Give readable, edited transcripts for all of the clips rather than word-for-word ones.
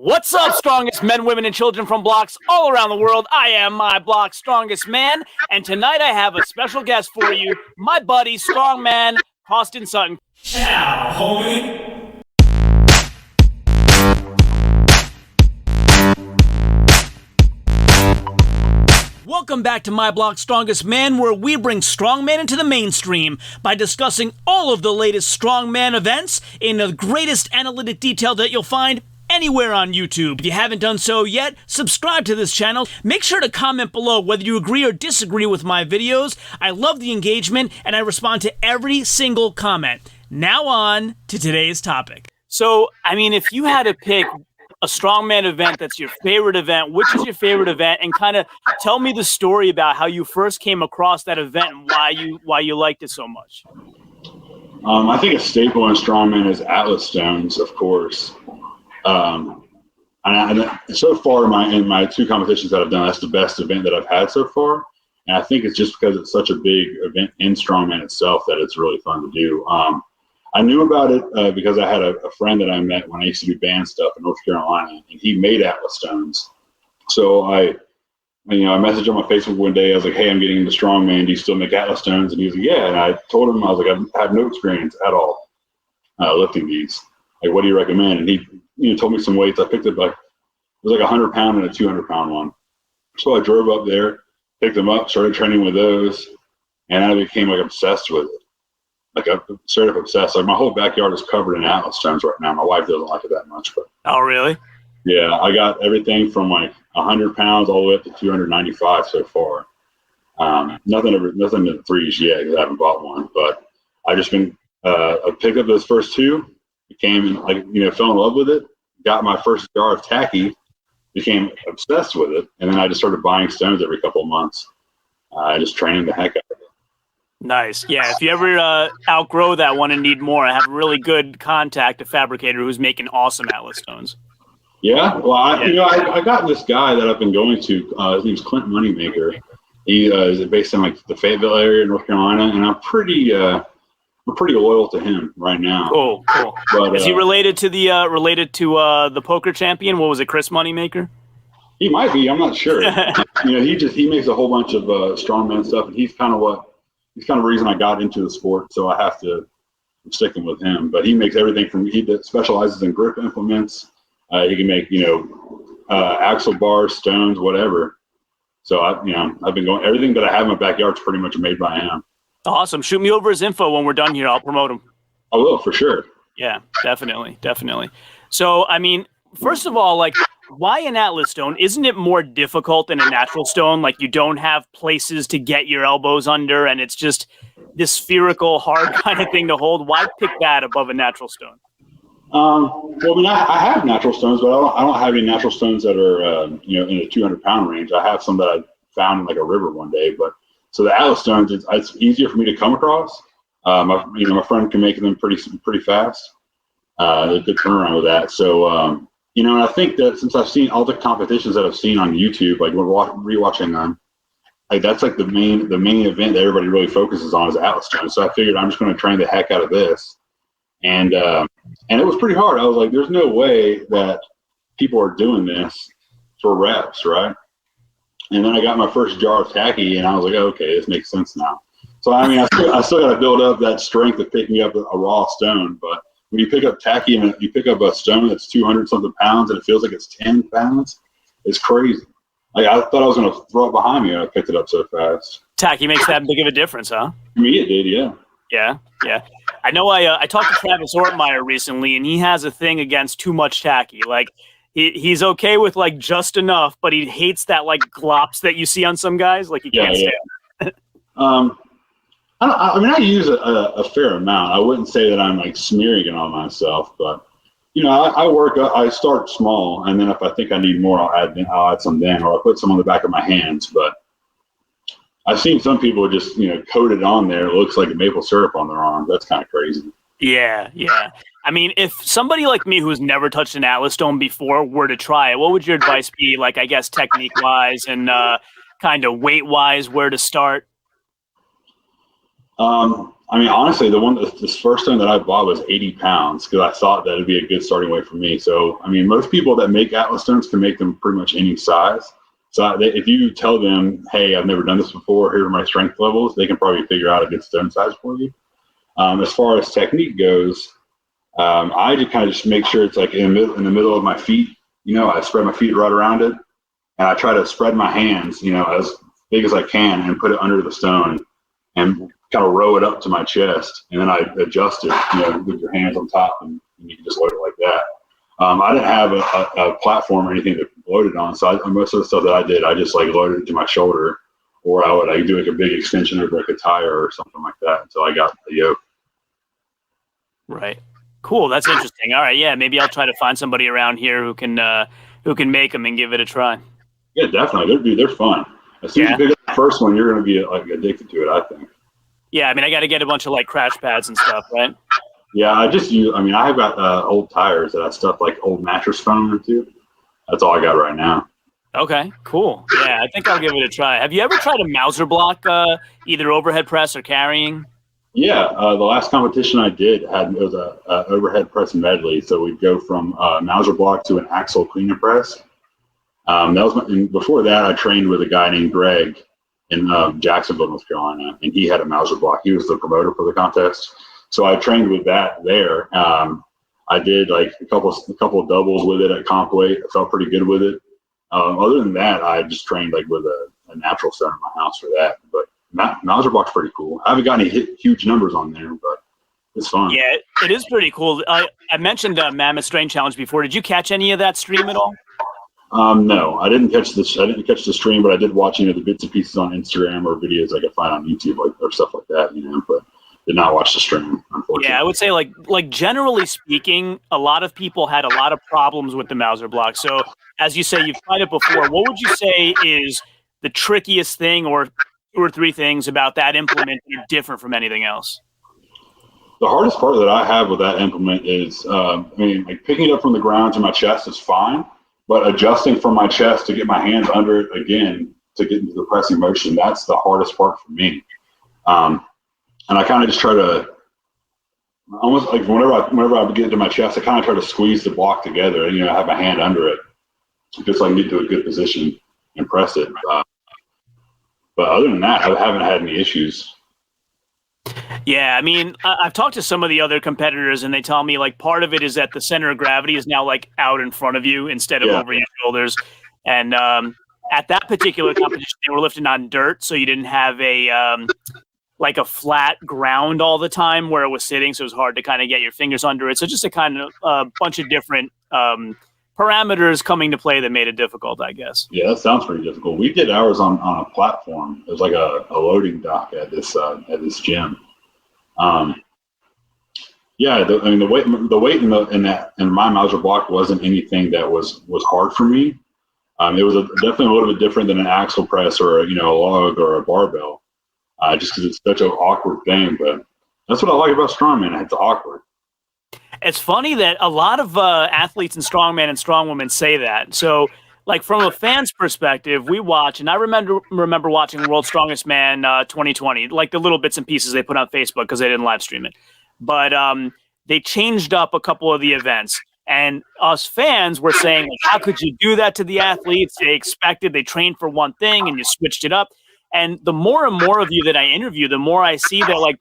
What's up, strongest men, women, and children from blocks all around the world? I am my block's strongest man, and tonight I have a special guest for you, my buddy, Strongman, CAUSTIN Sutton. Now, homie. Welcome back to My Block's Strongest Man, where we bring strongman into the mainstream by discussing all of the latest strongman events in the greatest analytic detail that you'll find anywhere on YouTube. If you haven't done so yet, subscribe to this channel. Make sure to comment below whether you agree or disagree with my videos. I love the engagement, and I respond to every single comment. Now on to today's topic. So, I mean, if you had to pick a strongman event that's your favorite event, which is your favorite event, and kind of tell me the story about how you first came across that event and why you liked it so much. I think a staple in strongman is Atlas stones, of course. And so far in my two competitions that I've done, that's the best event that I've had so far. And I think it's just because it's such a big event in strongman itself that it's really fun to do. I knew about it because I had a friend that I met when I used to do band stuff in North Carolina, and he made Atlas stones. So I messaged him on Facebook one day. I was like, "Hey, I'm getting into strongman. Do you still make Atlas stones?" And he was like, "Yeah." And I told him, I was like, "I have no experience at all lifting these. Like, what do you recommend?" And he told me some weights. I picked up it was like a 100-pound and a 200-pound one. So I drove up there, picked them up, started training with those, and I became like obsessed with it. Like I'm straight up obsessed. Like my whole backyard is covered in Atlas stones right now. My wife doesn't like it that much, but oh, really? Yeah, I got everything from like 100 pounds all the way up to 295 so far. Nothing in the threes yet because I haven't bought one. But I just been I picked up those first two, became fell in love with it. Got my first jar of tacky, became obsessed with it, and then I just started buying stones every couple of months. Just training the heck out of it. Nice. Yeah, if you ever outgrow that one and need more, I have a really good contact, a fabricator who's making awesome Atlas stones. Yeah? Well, I got this guy that I've been going to. His name's Clint Moneymaker. He is based in like the Fayetteville area in North Carolina, and I'm pretty loyal to him right now. Cool. But, is he related to the poker champion? What was it, Chris Moneymaker? He might be. I'm not sure. He makes a whole bunch of strongman stuff, and he's kind of the reason I got into the sport. So I'm sticking with him. But he makes everything he specializes in grip implements. He can make axle bars, stones, whatever. So I've been going. Everything that I have in my backyard is pretty much made by him. Awesome. Shoot me over his info when we're done here. I'll promote him. I will, for sure. Yeah, definitely. So, I mean, first of all, like, why an Atlas stone? Isn't it more difficult than a natural stone? Like, you don't have places to get your elbows under, and it's just this spherical, hard kind of thing to hold. Why pick that above a natural stone? Well, I mean, I have natural stones, but I don't have any natural stones that are, in the 200-pound range. I have some that I found in like a river one day, but so the Atlas stones, it's easier for me to come across. My friend can make them pretty fast. There's a good turnaround with that. So, and I think that since I've seen all the competitions that I've seen on YouTube, like when rewatching them, like that's like the main event that everybody really focuses on is Atlas stones. So I figured I'm just going to train the heck out of this. And it was pretty hard. I was like, there's no way that people are doing this for reps, right? And then I got my first jar of tacky, and I was like, oh, okay, this makes sense now. So, I mean, I still got to build up that strength of picking up a raw stone. But when you pick up tacky and you pick up a stone that's 200-something pounds and it feels like it's 10 pounds, it's crazy. Like, I thought I was going to throw it behind me, and I picked it up so fast. Tacky makes that big of a difference, huh? For me, it did, yeah. Yeah. I know I talked to Travis Ortmeyer recently, and he has a thing against too much tacky. Like, he's okay with like just enough, but he hates that like glops that you see on some guys. Like he can't stand it. I use a fair amount. I wouldn't say that I'm like smearing it on myself, but I start small, and then if I think I need more, I'll add some then, or I'll put some on the back of my hands. But I've seen some people just coat it on there. It looks like maple syrup on their arm. That's kind of crazy. Yeah. I mean, if somebody like me who's never touched an Atlas stone before were to try it, what would your advice be? Like, I guess technique-wise and kind of weight-wise, where to start? I I mean, honestly, this first stone that I bought was 80 pounds because I thought that would be a good starting weight for me. So, I mean, most people that make Atlas stones can make them pretty much any size. So if you tell them, hey, I've never done this before, here are my strength levels, they can probably figure out a good stone size for you. As far as technique goes, I just kind of just make sure it's like in the middle of my feet. You know, I spread my feet right around it, and I try to spread my hands, you know, as big as I can and put it under the stone and kind of row it up to my chest, and then I adjust it, you know, with your hands on top, and you can just load it like that. I didn't have a platform or anything to load it on, so most of the stuff that I did, I just like loaded it to my shoulder, or I would like do like a big extension over like a tire or something like that until I got the yoke. Right. Cool. That's interesting. All right. Yeah. Maybe I'll try to find somebody around here who can make them and give it a try. Yeah, definitely. They're fun. As soon as you pick up the first one, you're going to be like addicted to it, I think. Yeah, I mean, I got to get a bunch of like crash pads and stuff, right? Yeah, I mean, I have got old tires that I stuff like old mattress foam into. That's all I got right now. Okay, cool. Yeah, I think I'll give it a try. Have you ever tried a Mauser Block, either overhead press or carrying? Yeah, the last competition I did it was a overhead press medley. So we'd go from Mauser Block to an axle clean and press. And before that, I trained with a guy named Greg in Jacksonville, North Carolina, and he had a Mauser Block. He was the promoter for the contest, so I trained with that there. I did like a couple of doubles with it at comp weight. I felt pretty good with it. Other than that, I just trained like with a natural stone in my house for that. But Mauser Block's pretty cool. I haven't got any huge numbers on there, but it's fun. Yeah, it is pretty cool. I mentioned Mammoth Strain Challenge before. Did you catch any of that stream at all? No, I didn't catch the stream, but I did watch, you know, the bits and pieces on Instagram or videos I could find on YouTube or stuff like that, you know, but did not watch the stream, unfortunately. Yeah, I would say like generally speaking, a lot of people had a lot of problems with the Mauser Block. So as you say, you've tried it before. What would you say is the trickiest thing or two or three things about that implement that are different from anything else? The hardest part that I have with that implement is, I mean, like picking it up from the ground to my chest is fine. But adjusting from my chest to get my hands under it again to get into the pressing motion, that's the hardest part for me. And I kind of just try to almost like whenever I get into my chest, I kind of try to squeeze the block together and, you know, have my hand under it just so I can get to a good position and press it. But other than that, I haven't had any issues. Yeah, I mean, I've talked to some of the other competitors, and they tell me like part of it is that the center of gravity is now like out in front of you instead of over your shoulders. And at that particular competition, they were lifting on dirt, so you didn't have a like a flat ground all the time where it was sitting, so it was hard to kind of get your fingers under it. So just a kind of bunch of different parameters coming to play that made it difficult, I guess. Yeah, that sounds pretty difficult. We did ours on a platform. It was like a loading dock at this gym. Yeah, I mean the weight in my Mauser Block wasn't anything that was hard for me. It was definitely a little bit different than an axle press or a log or a barbell, just because it's such an awkward thing. But that's what I like about strongman. It's awkward. It's funny that a lot of athletes in strongman and strongwomen say that. So, like from a fan's perspective, we watch, and I remember watching World's Strongest Man 2020, like the little bits and pieces they put on Facebook because they didn't live stream it. But they changed up a couple of the events, and us fans were saying, like, how could you do that to the athletes? They trained for one thing, and you switched it up. And the more and more of you that I interview, the more I see that, like,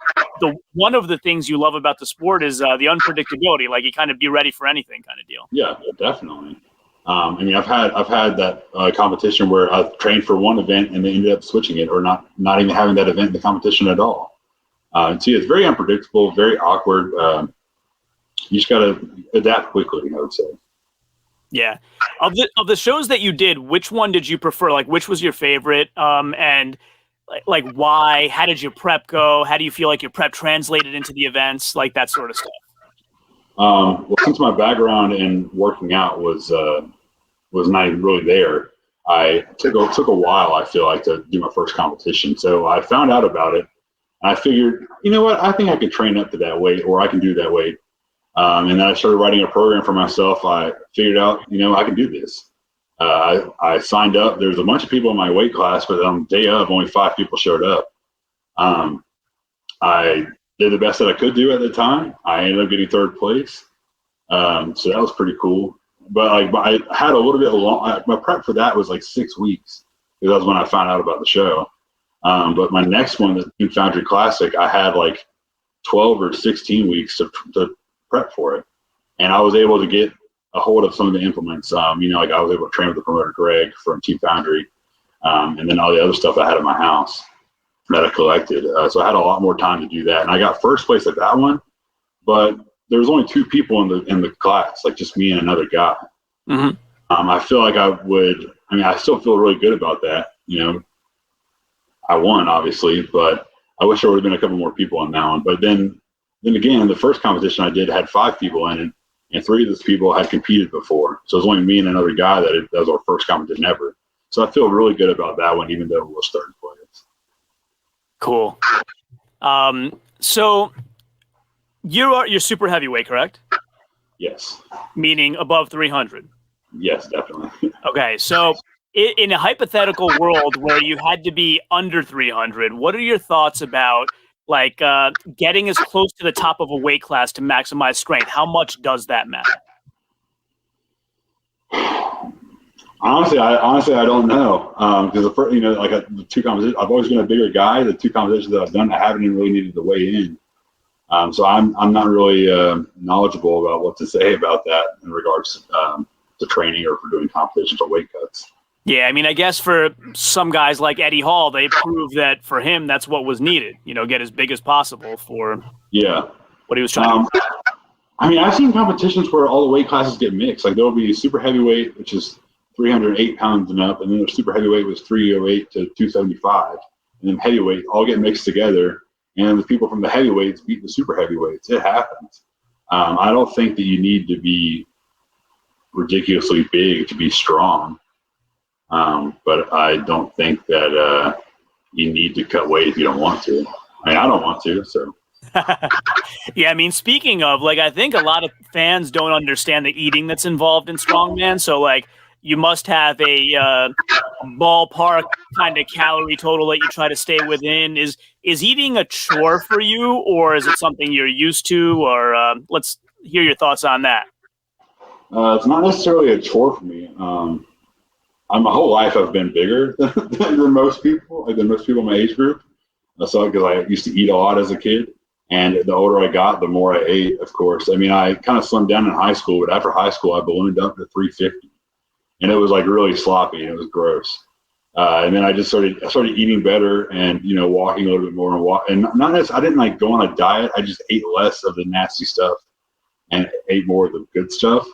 one of the things you love about the sport is the unpredictability. Like, you kind of be ready for anything kind of deal. Yeah, definitely. I mean, I've had that competition where I've trained for one event and they ended up switching it, or not even having that event in the competition at all. See, it's very unpredictable, very awkward. You just got to adapt quickly, I would say. Yeah. Of the shows that you did, which one did you prefer? Like, which was your favorite? And like why? How did your prep go? How do you feel like your prep translated into the events? Like that sort of stuff. Well, since my background in working out was not even really there, I took a while, I feel like, to do my first competition. So I found out about it, and I figured, you know what? I think I could train up to that weight, or I can do that weight. And then I started writing a program for myself. I figured out, I can do this. I signed up. There was a bunch of people in my weight class, but on the day of, only 5 people showed up. I did the best that I could do at the time. I ended up getting third place. So that was pretty cool. But like, I had a little bit long. My prep for that was like 6 weeks, because that was when I found out about the show. But my next one, the Team Foundry Classic, I had like 12 or 16 weeks to prep for it, and I was able to get a hold of some of the implements. Like I was able to train with the promoter Greg from Team Foundry, and then all the other stuff I had at my house that I collected. So I had a lot more time to do that, and I got first place at that one. But there was only 2 people in the class, like just me and another guy. Mm-hmm. I feel like I still feel really good about that. I won, obviously, but I wish there would have been a couple more people on that one. But then again, the first competition I did had 5 people in it, and 3 of those people had competed before. So it was only me and another guy that was our first competition ever. So I feel really good about that one, even though it was third place. Cool. So you're super heavyweight, correct? Yes. Meaning above 300. Yes, definitely. Okay, so in a hypothetical world where you had to be under 300, what are your thoughts about like getting as close to the top of a weight class to maximize strength? How much does that matter? Honestly, I don't know, because the 2 competitions, I've always been a bigger guy. The 2 competitions that I've done, I haven't even really needed to weigh in. So I'm not really knowledgeable about what to say about that in regards to training or for doing competitions or weight cuts. Yeah, I mean, I guess for some guys like Eddie Hall, they proved that for him, that's what was needed. Get as big as possible for what he was trying to do. I've seen competitions where all the weight classes get mixed. Like there'll be super heavyweight, which is 308 pounds and up, and then there's super heavyweight was 308 to 275, and then heavyweight all get mixed together, and the people from the heavyweights beat the super heavyweights. It happens. I don't think that you need to be ridiculously big to be strong. But I don't think that you need to cut weight if you don't want to. I don't want to, so. Yeah, I mean, speaking of, I think a lot of fans don't understand the eating that's involved in strongman. So, you must have a ballpark kind of calorie total that you try to stay within. Is eating a chore for you, or is it something you're used to? Or let's hear your thoughts on that. It's not necessarily a chore for me. My whole life I've been bigger than most people, in my age group. So because I used to eat a lot as a kid, and the older I got, the more I ate, of course. I kind of slimmed down in high school, but after high school, I ballooned up to 350, and it was really sloppy and it was gross. And then I started eating better and walking a little bit more and not necessarily, I didn't go on a diet. I just ate less of the nasty stuff and ate more of the good stuff,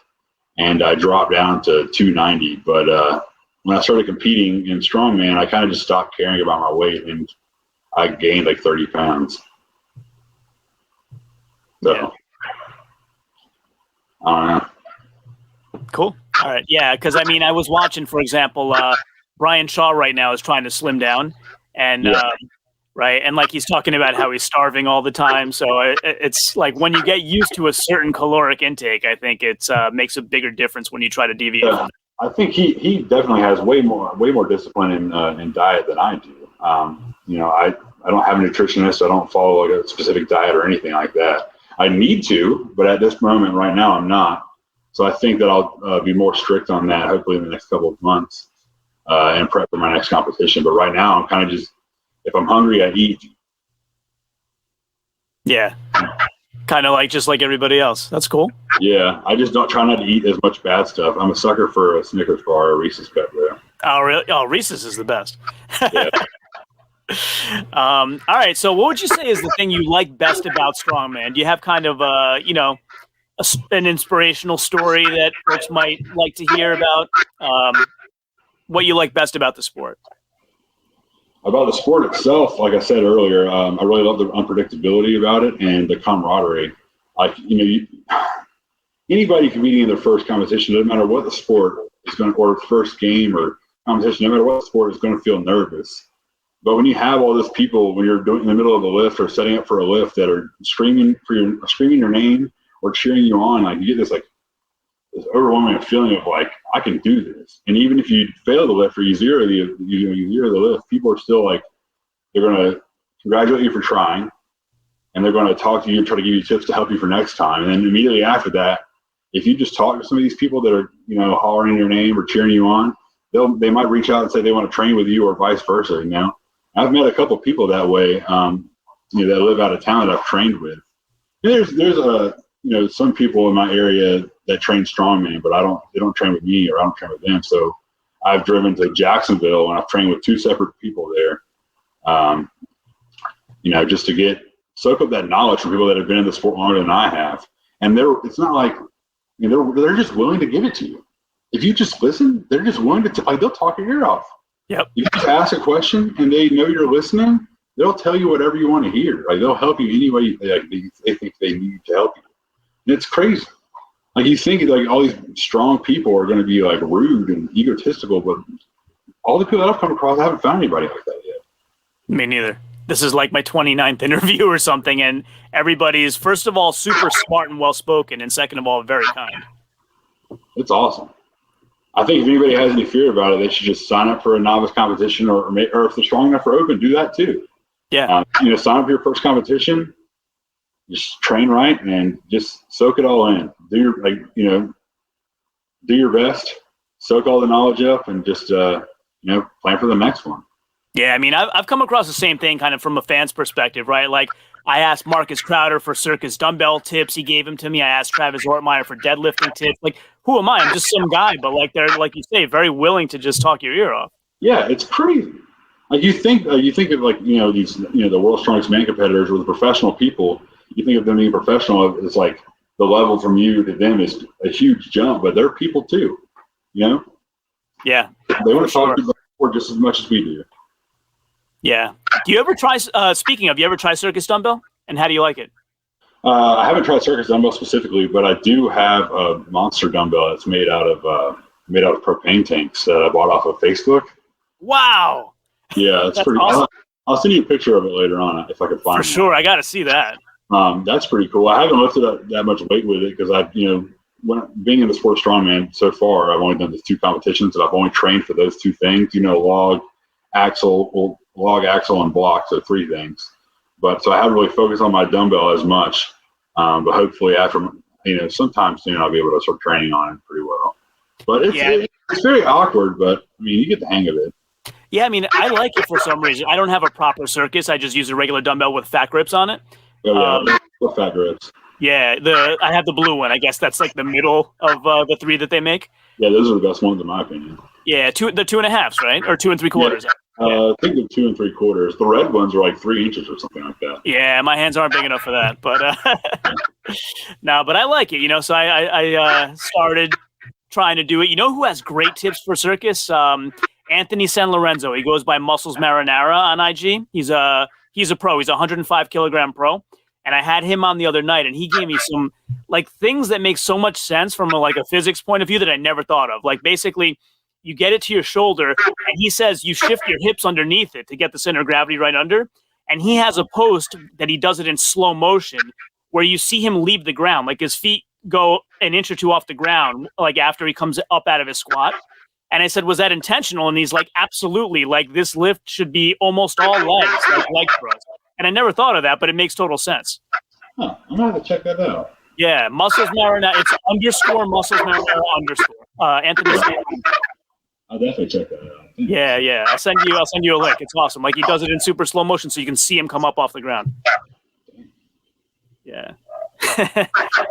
and I dropped down to 290. But when I started competing in strongman, I kind of just stopped caring about my weight, and I gained 30 pounds. So, yeah. I don't know. Cool. All right. Yeah, because I was watching, for example, Brian Shaw right now is trying to slim down, and right, and he's talking about how he's starving all the time. So it's when you get used to a certain caloric intake, I think it makes a bigger difference when you try to deviate from that. I think he definitely has way more discipline in diet than I do. I don't have a nutritionist. I don't follow a specific diet or anything like that. I need to, but at this moment right now, I'm not. So I think that I'll be more strict on that, hopefully in the next couple of months, and prep for my next competition. But right now, I'm kind of just, if I'm hungry, I eat. Yeah. Kind of just like everybody else. That's cool. Yeah, I just don't try not to eat as much bad stuff. I'm a sucker for a Snickers bar or a Reese's Cup there. Oh, really? Oh, Reese's is the best. Yeah. All right. So what would you say is the thing you like best about strongman? Do you have kind of an inspirational story that folks might like to hear about? What you like best about the sport? About the sport itself, like I said earlier, I really love the unpredictability about it and the camaraderie. Anybody competing in their first competition, no matter what the sport is going to, or first game or competition, no matter what sport, is going to feel nervous. But when you have all these people, when you're doing in the middle of a lift or setting up for a lift, that are screaming your name or cheering you on, you get this overwhelming feeling of I can do this. And even if you fail the lift or you zero the lift, people are still they're going to congratulate you for trying, and they're going to talk to you and try to give you tips to help you for next time. And then immediately after that, if you just talk to some of these people that are, you know, hollering your name or cheering you on, they might reach out and say they want to train with you or vice versa. You know, I've met a couple people that way, you know, that live out of town that I've trained with. There's you know, some people in my area that train strongman, but they don't train with me or I don't train with them. So I've driven to Jacksonville and I've trained with 2 separate people there, you know, just to soak up that knowledge from people that have been in the sport longer than I have. And it's not like, you know, they're just willing to give it to you. If you just listen, they're just willing to, like, they'll talk your ear off. Yep. You just ask a question and they know you're listening, they'll tell you whatever you want to hear. Like, they'll help you any way they think they need to help you. And it's crazy. Like, you think like all these strong people are going to be like rude and egotistical, but all the people that I've come across, I haven't found anybody like that yet. Me neither. This is like my 29th interview or something, and everybody is, first of all, super smart and well-spoken, and second of all, very kind. It's awesome. I think if anybody has any fear about it, they should just sign up for a novice competition, or if they're strong enough for open, do that too. Yeah. You know, sign up for your first competition, just train right, and just soak it all in. Do your best, soak all the knowledge up, and just you know, plan for the next one. Yeah, I mean, I've come across the same thing kind of from a fan's perspective, right? Like, I asked Marcus Crowder for circus dumbbell tips. He gave them to me. I asked Travis Ortmeyer for deadlifting tips. Like, who am I? I'm just some guy. But, like, they're, like you say, very willing to just talk your ear off. Yeah, it's crazy. Like, you think of, like, you know, these, you know, the world's strongest man competitors or the professional people. You think of them being professional, it's like the level from you to them is a huge jump. But they're people too, you know? Yeah. They want to talk to the sport just as much as we do. Yeah. Do you ever try, speaking of, you ever try circus dumbbell? And how do you like it? I haven't tried circus dumbbell specifically, but I do have a monster dumbbell that's made out of propane tanks that I bought off of Facebook. Wow. Yeah, it's pretty awesome. I'll send you a picture of it later on if I can find it. For sure. I got to see that. That's pretty cool. I haven't lifted up that much weight with it because being in the sport of strongman so far, I've only done the 2 competitions and I've only trained for those 2 things, you know, log axle and block, so 3 things. But so I haven't really focused on my dumbbell as much. But hopefully after, you know, sometime soon I'll be able to start training on it pretty well. But it's very awkward, but I mean, you get the hang of it. Yeah, I mean, I like it for some reason. I don't have a proper circus. I just use a regular dumbbell with fat grips on it. Oh, yeah, with fat grips. Yeah, I have the blue one. I guess that's like the middle of the 3 that they make. Yeah, those are the best ones in my opinion. Yeah, the 2.5s, right? Or 2 3/4. Yeah. I think they're 2 3/4. The red ones are like 3 inches or something like that. Yeah, my hands aren't big enough for that, but no, but I like it, you know. So I started trying to do it. You know who has great tips for circus? Anthony San Lorenzo. He goes by Muscles Marinara on IG. He's a pro. He's a 105 kilogram pro. And I had him on the other night, and he gave me some like things that make so much sense from a physics point of view that I never thought of. Like, basically, you get it to your shoulder, and he says you shift your hips underneath it to get the center of gravity right under. And he has a post that he does it in slow motion where you see him leave the ground. Like, his feet go an inch or 2 off the ground, like after he comes up out of his squat. And I said, was that intentional? And he's like, absolutely. Like, this lift should be almost all legs, like leg thrust. And I never thought of that, but it makes total sense. Huh, I'm going to have to check that out. Yeah, Muscles Marinara. It's _ Muscles Marinara _ Anthony. I'll definitely check that out. Yeah. I'll send you a link. It's awesome. Like, he does it in super slow motion so you can see him come up off the ground. Yeah.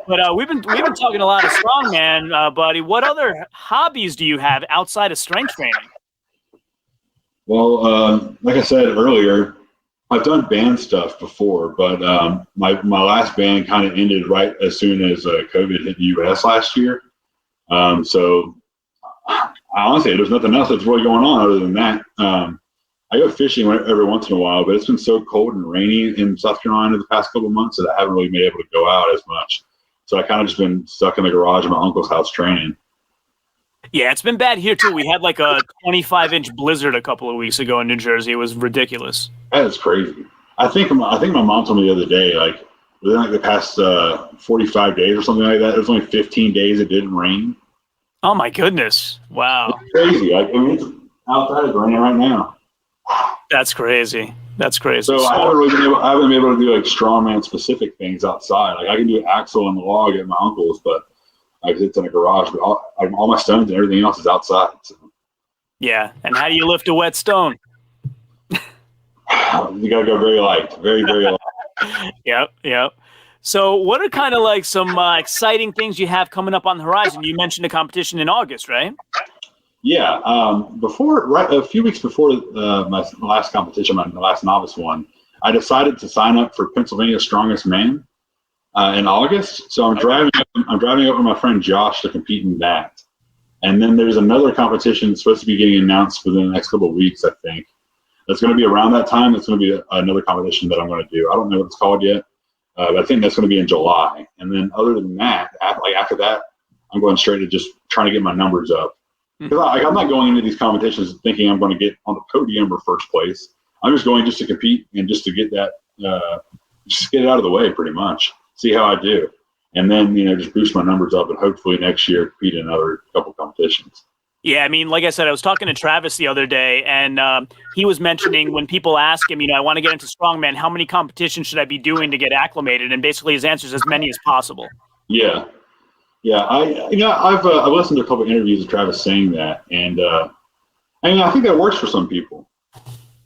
But we've been talking a lot of strongman, buddy. What other hobbies do you have outside of strength training? Well, like I said earlier, I've done band stuff before, but my last band kind of ended right as soon as COVID hit the U.S. last year. So honestly, there's nothing else that's really going on other than that. I go fishing every once in a while, but it's been so cold and rainy in South Carolina the past couple of months that I haven't really been able to go out as much. So I kind of just been stuck in the garage of my uncle's house training. Yeah, it's been bad here too. We had like a 25-inch blizzard a couple of weeks ago in New Jersey. It was ridiculous. That is crazy. I think my mom told me the other day, like within like the past 45 days or something like that, it was only 15 days it didn't rain. Oh my goodness! Wow, it's crazy. Like, I mean, it's outside, it's raining right now. That's crazy. That's crazy. So I haven't been able to do like strongman specific things outside. Like I can do axle and log at my uncle's, but like it's in a garage. But all my stones and everything else is outside. So. Yeah, and how do you lift a wet stone? You gotta go very light, very light. Yep. So what are kind of like some exciting things you have coming up on the horizon? You mentioned a competition in August, right? Yeah. A few weeks before my last competition, my last novice one, I decided to sign up for Pennsylvania's Strongest Man in August. So I'm driving up with my friend Josh to compete in that. And then there's another competition supposed to be getting announced within the next couple of weeks, I think. That's going to be around that time. That's going to be another competition that I'm going to do. I don't know what it's called yet, but I think that's going to be in July. And then other than that, after that, I'm going straight to just trying to get my numbers up. Because I'm not going into these competitions thinking I'm going to get on the podium or first place. I'm just going just to compete and just to get that, just get it out of the way pretty much. See how I do. And then, just boost my numbers up and hopefully next year compete in another couple competitions. Yeah, I mean, like I said, I was talking to Travis the other day, and he was mentioning when people ask him, I want to get into strongman, how many competitions should I be doing to get acclimated? And basically his answer is as many as possible. Yeah. I've listened to a couple of interviews of Travis saying that, and I think that works for some people.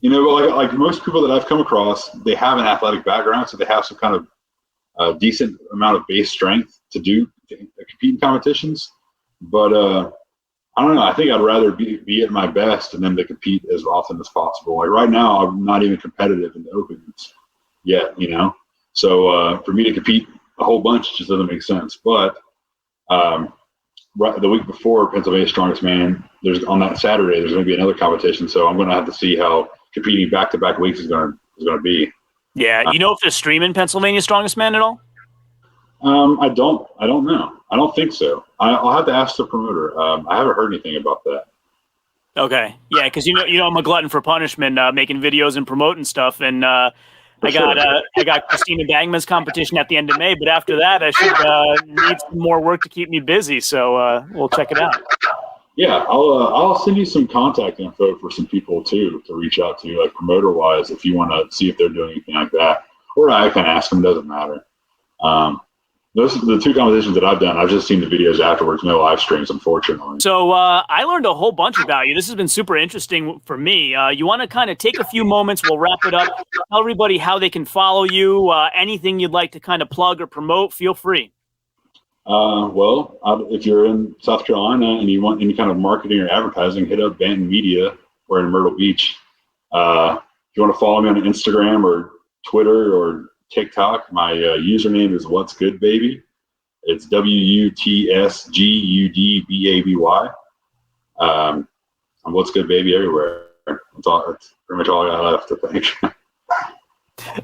But like most people that I've come across, they have an athletic background, so they have some kind of decent amount of base strength to compete in competitions. But I don't know. I think I'd rather be at my best and then to compete as often as possible. Like right now, I'm not even competitive in the opens yet, So for me to compete a whole bunch just doesn't make sense. But the week before Pennsylvania's Strongest Man, on that Saturday, there's going to be another competition. So I'm going to have to see how competing back-to-back weeks is going to be. Yeah, if they're streaming Pennsylvania's Strongest Man at all? I don't know. I don't think so. I'll have to ask the promoter. I haven't heard anything about that. Okay. Yeah, because I'm a glutton for punishment, making videos and promoting stuff, and I got Christina Bangman's competition at the end of May, but after that, I should need some more work to keep me busy. So we'll check it out. Yeah, I'll send you some contact info for some people too to reach out to, like promoter wise, if you want to see if they're doing anything like that, or I can ask them. Doesn't matter. Those are the two competitions that I've done. I've just seen the videos afterwards, no live streams, unfortunately. So I learned a whole bunch about you. This has been super interesting for me. You want to kind of take a few moments, we'll wrap it up, tell everybody how they can follow you, anything you'd like to kind of plug or promote, feel free. If you're in South Carolina and you want any kind of marketing or advertising, hit up Banton Media. We're in Myrtle Beach. If you want to follow me on Instagram or Twitter or TikTok, my username is What's Good Baby. It's WUTSGUDBABY. I'm What's Good Baby everywhere. That's pretty much all I got left, I think.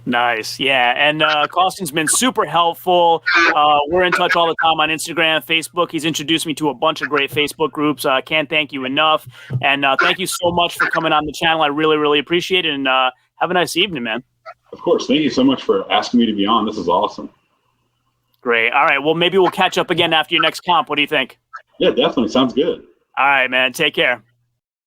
Nice. Yeah. And Caustin's been super helpful. We're in touch all the time on Instagram, Facebook. He's introduced me to a bunch of great Facebook groups. Can't thank you enough. And thank you so much for coming on the channel. I really, really appreciate it. And have a nice evening, man. Of course. Thank you so much for asking me to be on. This is awesome. Great. All right. Well, maybe we'll catch up again after your next comp. What do you think? Yeah, definitely. Sounds good. All right, man. Take care.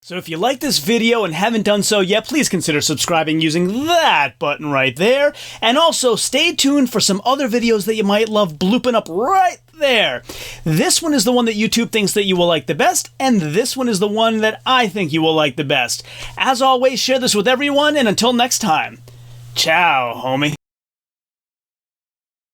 So if you like this video and haven't done so yet, please consider subscribing using that button right there. And also stay tuned for some other videos that you might love blooping up right there. This one is the one that YouTube thinks that you will like the best, and this one is the one that I think you will like the best. As always, share this with everyone, and until next time, ciao, homie.